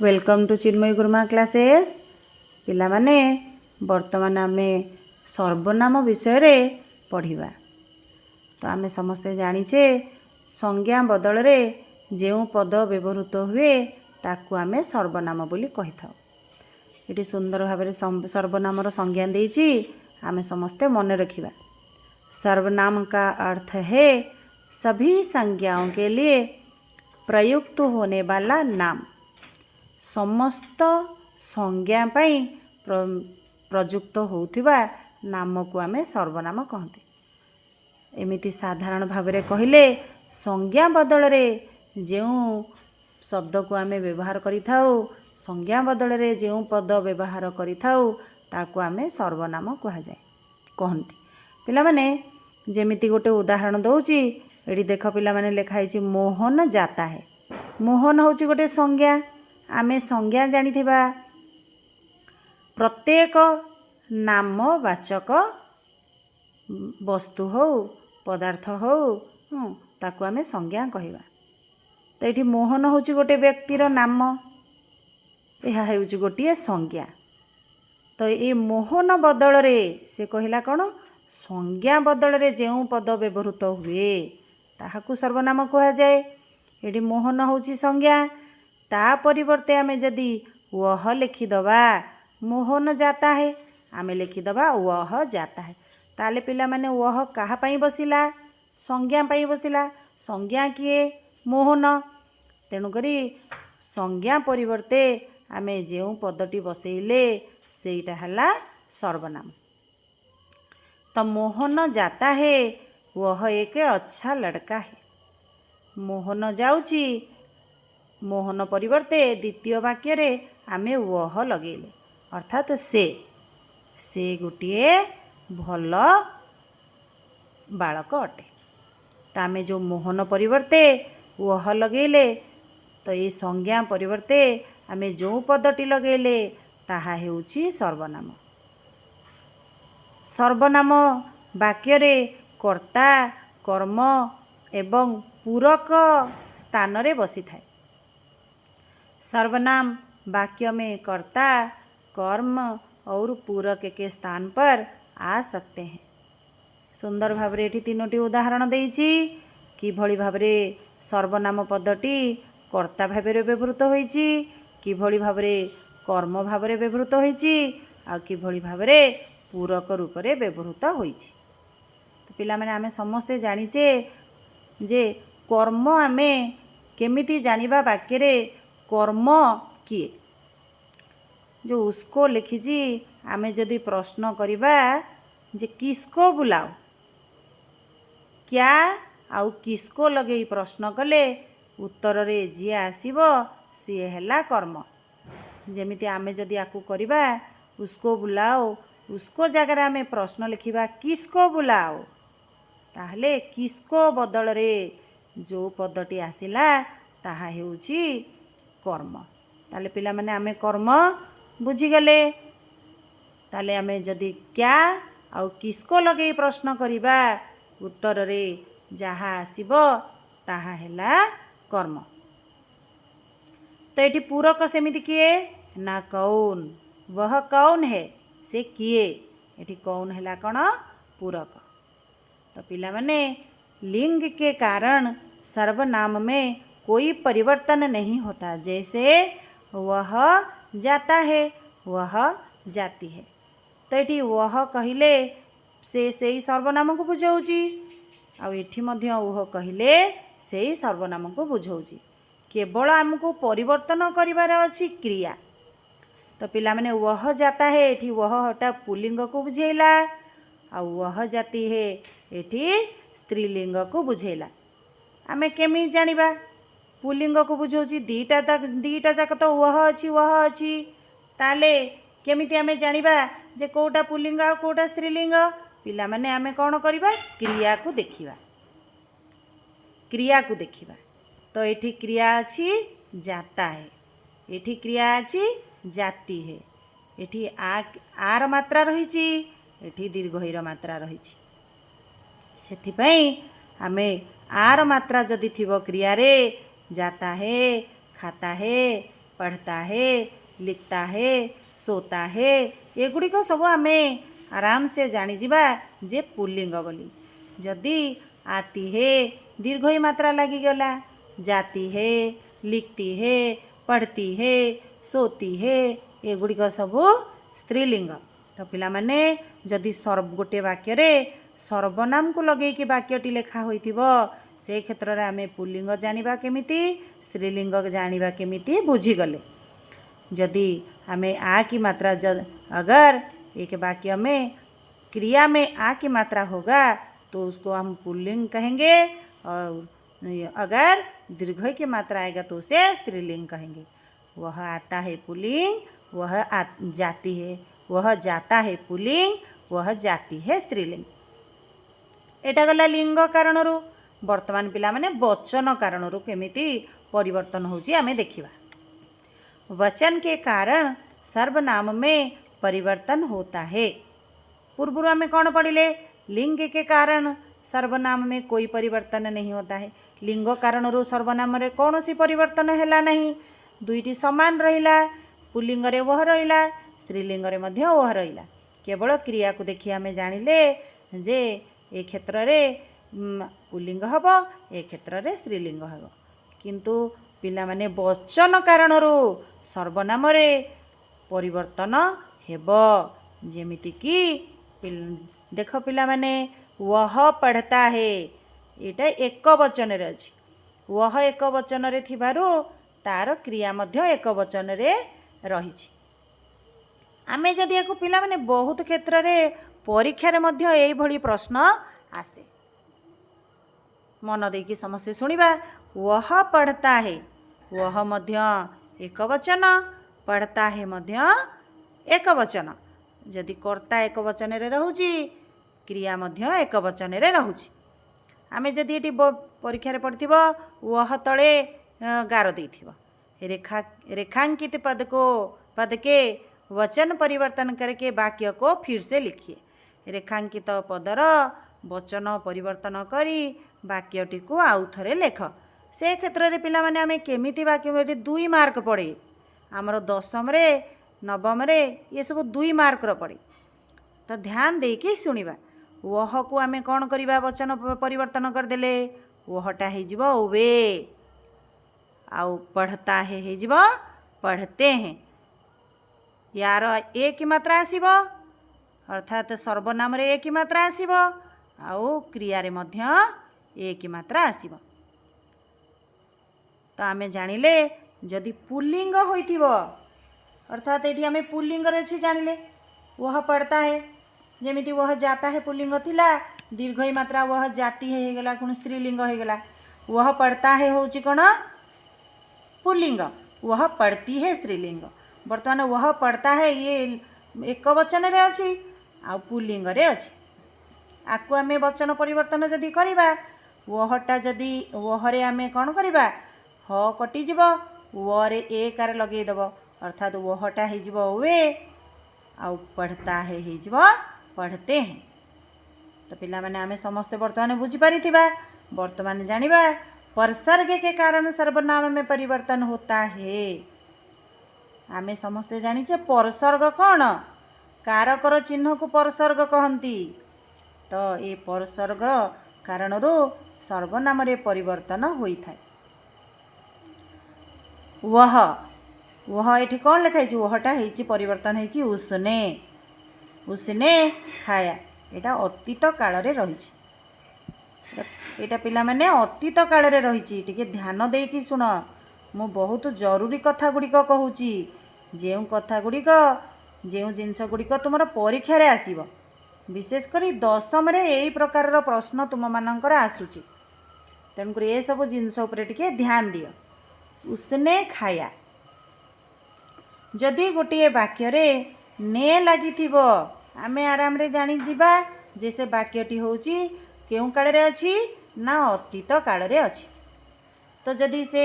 Welcome to Chinmayi गुरुमा classes पिला माने वर्तमान आमे सर्वनाम विषय रे पढ़िबा। तो आमे समस्ते जानिचे संज्ञा बदल रे जेउ पद व्यवहृत हुए ताकू आमे सर्वनाम बोली कहि थाउ। एटी सुंदर भाबरे सर्वनामर संज्ञा देइछि, आमे समस्ते मन रखिबा। सर्वनाम का अर्थ है सभी संज्ञाओं के लिए प्रयुक्त होने वाला नाम। समस्त संज्ञा पई प्रयुक्त होउथिबा नाम को आमे सर्वनाम कहते। एमिति साधारण भावरे कहिले संज्ञा बदल रे जेउ शब्द को आमे व्यवहार करि थाउ, संज्ञा बदल रे जेउ पद व्यवहार करि थाउ ताकू आमे सर्वनाम कहा जाय कहंती। पिला माने जेमिति गोटे उदाहरण दउची, एडी देख पिला माने लिखाई छि मोहन जाता है। मोहन होची गोटे संज्ञा। आमे संज्ञा जानिथिबा प्रत्येक नामवाचक वस्तु हो पदार्थ हो ताकू आमे संज्ञा कहिबा। तो एठी मोहन होची गोटे व्यक्तिर नाम, एहा हेउची गोटे संज्ञा। तो ए मोहन बदल रे से कहिला कोन संज्ञा बदल रे जेउ पद व्यवहृत हुए ताहाकू सर्वनाम कहा जाए। एठी मोहन होची संज्ञा, ता परिवर्ते आमे जदि वह लिखिदबा मोहन जाता है, आमे लिखिदबा वह जाता है, ताले पिला माने वह कहा पई बसिला संज्ञा पई बसिला। संज्ञा किए मोहन, तेणु करी संज्ञा परिवर्ते आमे जेउ पदटी बसेइले सेइटा हला सर्वनाम। तो मोहन जाता है वह एक अच्छा लड़का है। मोहन जाउची, मोहन परिवर्ते द्वितीय वाक्य रे आमे वह लगेले अर्थात से गोटे भल बालक अटे। तो आमे जो मोहन परिवर्ते वह लगेले, तो ये संज्ञा परिवर्ते आमे जो पदटी लगेले ताहा हेउची सर्वनाम। सर्वनाम वाक्य रे कर्ता कर्म एवं पूरक स्थान रे बसी थाए। सर्वनाम वाक्य में कर्ता कर्म और पूरक के स्थान पर आ सकते हैं। सुंदर भावरे एठी तीनोटी उदाहरण देइछि कि भली भावरे सर्वनाम पदटी कर्ता भावरे व्यवहृत होइछि, कि भली भावरे कर्म भावरे व्यवहृत होइछि, आ कि भली भावरे पूरक रूप रे व्यवहृत होइछि। तो पिला माने आमे समस्ते जानिचे जे कर्म आमे केमिति जानिबा वाक्य रे कर्म किए। जो उसको लिखिजी आमे जदि प्रश्न करिबा जे किसको बुलाओ, क्या आउ किसको लगे प्रश्न कले उत्तर रे जी आसीबो सी हेला कर्म। जेमिति आमे जदि आकू करिबा उसको बुलाओ, उसको जगह आमे प्रश्न लिखिबा किसको बुलाओ, ताहले किसको बदल रे जो पदटी आसिला ताहा हेउची कर्म। ताले पिला माने आमे कर्म बुझी गले। ताले आमे जदि क्या आउ किसको लगे प्रश्न करिबा उत्तर रे जहा आसीबो ताहा हेला कर्म। तो एठी पूरक सेमिति किए ना कौन, वह कौन है से किए, एठी कौन हेला कोन पूरक। तो पिला माने लिंग के कारण सर्वनाम में कोई परिवर्तन नहीं होता। जैसे वह जाता है, वह जाती है। तो एठी वह कहिले से ही सर्वनाम को बुझाउची, आ एठी मध्य वह कहिले से ही सर्वनाम को बुझाउची। केवल हमको परिवर्तन करिवार अछि क्रिया। तो पिला माने वह जाता है एठी वह हटा पुल्लिंग को बुझेला, आ वह जाती है एठी स्त्रीलिंग को बुझेला। आमे केमी जानिबा पुल्लिंग को बुझौची दीटा जाक तो वह अछि, ताले केमिति आमे जानिबा जे कोटा पुल्लिंग आ कोटा स्त्रीलिंग। पिला माने आमे कोन करिबा क्रिया को देखिबा, क्रिया को देखिबा। तो एठी क्रिया अछि जाता है, एठी क्रिया अछि जाती है, एठी आर मात्रा रहिछि, एठी दीर्घईर मात्रा रहिछि। सेथि पई आमे आर मात्रा जदि थिबो क्रिया रे जाता है, खाता है, पढ़ता है, लिखता है, सोता है, एगुड़िक सब आम आराम से जानीजा जे पुल्लिंग बोली। जदि आती है दीर्घई मात्रा लगिगला, जाती है, लिखती है, पढ़ती है, सोती है, एगुड़िक सब स्त्रीलिंग। तो पिला माने जदि गोटे वाक्य रे सर्वनाम को लगेकी वाक्यटी लेखा होइथिबो से क्षेत्र में आम पुल्लिंग जानिबा केमिति, स्त्रीलिंग जानिबा केमिति बुझीगले। यदि हमें आ की मात्रा अगर एक वाक्य में क्रिया में आ की मात्रा होगा तो उसको हम पुल्लिंग कहेंगे, और अगर दीर्घ की मात्रा आएगा तो उसे स्त्रीलिंग कहेंगे। वह आता है पुल्लिंग, वह जाती है, वह जाता है पुल्लिंग, वह जाती है स्त्रीलिंग। एटा गला लिंग कारण। वर्तमान पिला माने वचन कारण केमिति परिवर्तन होची आमे देखिबा। वचन के कारण सर्वनाम में परिवर्तन होता है। पूर्व में कौन पढ़िले? लिंग के कारण सर्वनाम में कोई परिवर्तन नहीं होता है। लिंग कारण सर्वनाम रे कौन सी परिवर्तन हैला नहीं, दुईटी समान रहिला। पुल्लिंग रे वह रहिला, स्त्रीलिंग रे मध्य वह रहिला। केवल क्रिया को देखि आमे जानिले जे ए क्षेत्र रे पुल्लिंग हब, ए क्षेत्र रे स्त्रीलिंग हब। किंतु पिला माने वचन कारण सर्वनाम रे परिवर्तन हेब। जेमिति कि देख पिला माने वह पढ़ता है, एटा एक वचन रे अछि। वह एक वचन रे थिबारु तार क्रिया मध्य एक वचन रे रहिछि। आमे जदि याकु पिला माने बहुत क्षेत्र रे परीक्षा रे मध्य एई भली प्रश्न आसे। मन देकी समस्ते सुनिबा। वह पढ़ता है, वह मध्य एक वचन, पढ़ता है मध्य एक वचन। जदि कर्ता एक वचन रे रहूची, क्रिया मध्य एक वचन रे रहूची। आमे जदि एटी परीक्षा रे पढ़थिबो वह तळे गार देथिबो, रेखांकित पद के वचन परिवर्तन करके वाक्य को फिर से लिखिए। रेखांकित पदर वचन परिवर्तन करी वाक्यटी को आउ थरे लेख। से क्षेत्र रे पिला माने आमे केमिति वाक्य 2 मार्क पड़े। आमर 10म रे 9म रे ये सब 2 मार्क रो पड़े। तो ध्यान देके सुनिबा। वह को आमे कौन करिबा? वचन परिवर्तन कर देले वहटा हे जिवो वे, आउ पढ़ता है हे जिवो पढ़ते हैं। यार एक मात्रा आसीबो, अर्थात सर्वनाम रे एक मात्रा आसीबो, आउ क्रिया रे मध्य एक मात्रा आसीबो। तो आमे जानिले जदि पुल्लिंग होइथिबो, अर्थात एठी आमे पुल्लिंग रे छी जानिले। वह पढ़ता है, जेमिति वह जाता है पुल्लिंग थिला, दीर्घई मात्रा वह जाती है हेगला कोन स्त्रीलिंग हेगला। वह पढ़ता है होची कोन पुल्लिंग, वह पढ़ती है स्त्रीलिंग। वर्तमान वह पढ़ता है ये एक वचन रे अछि, आ पुल्लिंग रे अछि। आकु आमे वचन परिवर्तन जदि करिबा, वहटा जदि वह रे आमे कोन करिबा? ह कटि जिवो, व रे ए कार लगेई दबो, अर्थात वहटा हे जिवो वे, आ पढ़ता है हे जिवो पढ़ते हैं। तो पिला माने आमे समस्त वर्तमान बुझी पारिथिबा। वर्तमान जानिबा परसर्ग के कारण सर्वनाम में परिवर्तन होता है। आमे समस्ते जानिछे परसर्ग कौन? कारकर चिन्ह को परसर्ग कहंती। तो ये परसर्ग कारण सर्वनाम रे परिवर्तन होई थाए। वह एठी कौन लिखाई? वहटा हेची परिवर्तन है कि उसने खाया। एटा अतीत काल रे रहिछि। एटा पिला माने अतीत काल रे रहिछि। टिके ध्यान देकी सुन। मु बहुत जरूरी कथा गुड़िक कहूची। जेउ कथा गुड़िक, जेउ जिनस गुड़िक तुमर परीक्षा रे आसीबो, विशेषकर 10म रे एई प्रकार रो प्रश्न तुम मानकर आसुची। तेणुकर ये सब जिनस उपरे टिके ध्यान दियो। उसने खाया। जदि गोटे वाक्य रे ने लागिथिबो, आमे आराम रे जानी जिबा जे से वाक्यटी होची केउ काल रे अछि ना अतीत काल रे अछि। तो जदि से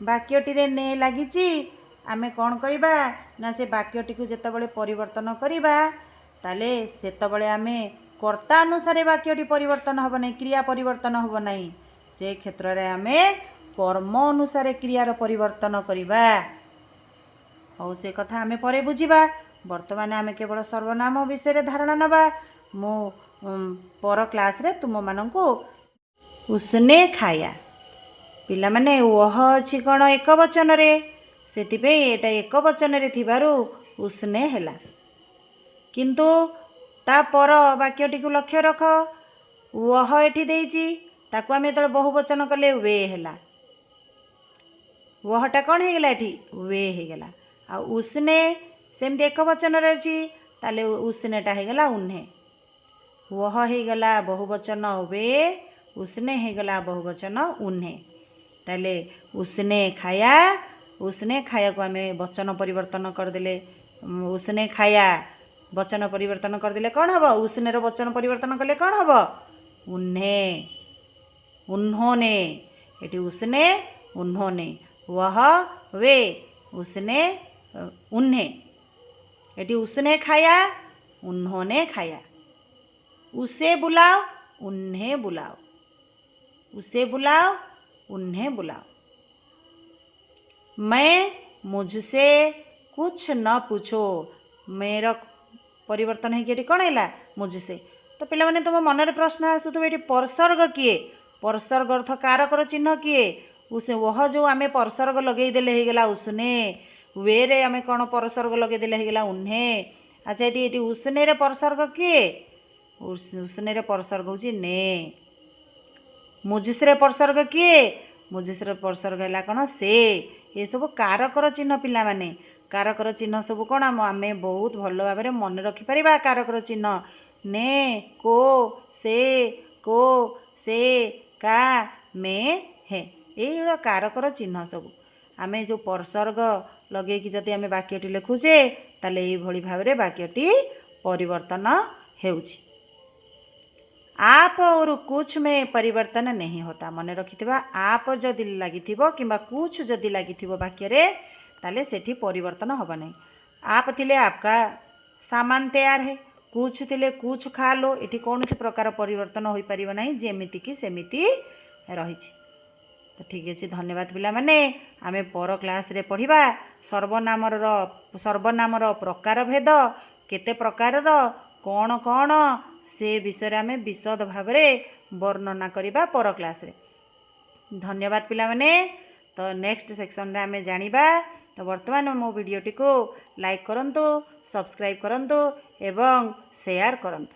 वाक्यटी रे ने लागिची, आमे कौन करिबा ना से वाक्यटी को जेतेबेले परिवर्तन करिबा, ताले सेतेबेले आमे कर्ता अनुसार वाक्यटी परिवर्तन हबो नै, क्रिया परिवर्तन हबो नै। से क्षेत्र रे आमे कर्म अनुसार क्रियार परिवर्तन करिबा। ହଉ ସେ କଥା ଆମେ ପରେ ବୁଝିବା। ବର୍ତ୍ତମାନ ଆମେ କେବଳ ସର୍ବନାମ ବିଷୟରେ ଧାରଣା ନେବା। ମୁଁ ପର କ୍ଲାସ୍ରେ ତୁମମାନଙ୍କୁ ଉସ୍ନେ ଖାୟା। ପିଲାମାନେ ଓହ ଅଛି କ'ଣ ଏକ ବଚନରେ, ସେଥିପାଇଁ ଏଇଟା ଏକ ବଚନରେ ଥିବାରୁ ଉସ୍ନେ ହେଲା। କିନ୍ତୁ ତା ପର ବାକ୍ୟଟିକୁ ଲକ୍ଷ୍ୟ ରଖ, ଓହ ଏଠି ଦେଇଛି, ତାକୁ ଆମେ ଯେତେବେଳେ ବହୁ ବଚନ କଲେ ୱେ ହେଲା। ଓହଟା କ'ଣ ହେଇଗଲା ଏଠି? ୱେ ହେଇଗଲା। ଆଉ ଉସ୍ନେ ସେମିତି ଏକ ବଚନରେ ଅଛି, ତାହେଲେ ଉସ୍ନେଟା ହେଇଗଲା ଉହ୍ନେ। ଓହ ହେଇଗଲା ବହୁବଚନ ୱେ, ଉସ୍ନେ ହେଇଗଲା ବହୁବଚନ ଉହ୍ନେ। ତାହେଲେ ଉସ୍ନେ ଖାୟା, ଉସ୍ନେ ଖାୟାକୁ ଆମେ ବଚନ ପରିବର୍ତ୍ତନ କରିଦେଲେ, ଉସ୍ନେ ଖାୟା ବଚନ ପରିବର୍ତ୍ତନ କରିଦେଲେ କ'ଣ ହେବ? ଉସ୍ନେର ବଚନ ପରିବର୍ତ୍ତନ କଲେ କ'ଣ ହେବ? ଉହ୍ନେ, ଉନ୍होंने। ଏଠି ଉସ୍ନେ ଉନ୍होंने, वह वे, उस्ने उन्हें। एटी उसने खाया, उन्होंने खाया। उसे बुलाओ, उन्हें बुलाओ। उसे बुलाओ, उन्हें बुलाओ। मैं मुझसे कुछ न पूछो, मेरा परिवर्तन है कि कौन है? मुझसे। तो पिला माने तुम मन में प्रश्न आसुथबे एटी परसर्ग किए? परसर्ग अर्थ कारकर चिन्ह किए? उसे वह जो आम परसर्ग लगेदेले होगला उस्ने, वे रे आम कौन परसर्ग लगेदेले होगला उन्हें। अच्छा ये उस्ने रे परसर्ग किए? उस्ने रे परसर्ग हूँ ने। मुझसे परसर्ग किए? मुझसे परसर्ग है कौन से। ये सब कारकर चिन्ह पिला माने, कारकर चिन्ह सब कौन आम बहुत भल भाव में मन रखिपर कारकर चिन्ह। ने, को, से, का, में, है, ये कारकर चिन्ह सब। आम जो परसर्ग लगे जदि आम वाक्यटी लिखुचे ताले ये भाव में वाक्यटी परिवर्तन होउछि। आप और कुछ में परिवर्तन नहीं होता। मन रखिथिबा, आप जदि लागिथिबो किंबा कुछ जदि लागिथिबो वाक्य रे ताले सेठी परिवर्तन होबा नहीं। आप थिले आपका सामान तैयार है, कुछ थिले कुछ खा लो, एठी कौन से प्रकार परिवर्तन हो पारिबो नहीं, जेमिति कि सेमिति रहिछि। तो ठीक अच्छे, धन्यवाद पिला माने। आमे पर क्लास रे पढ़िबा सर्वनामर प्रकार भेद, केते प्रकार कौन कौन से विषय आमे विशद भाव में वर्णना करिबा पर क्लास रे। धन्यवाद पिला माने। तो नेक्स्ट सेक्शन रे आमे जानिबा। तो वर्तमान मो वीडियोटी को लाइक करंतु, सब्सक्राइब करंतु एवं शेयर करंतु।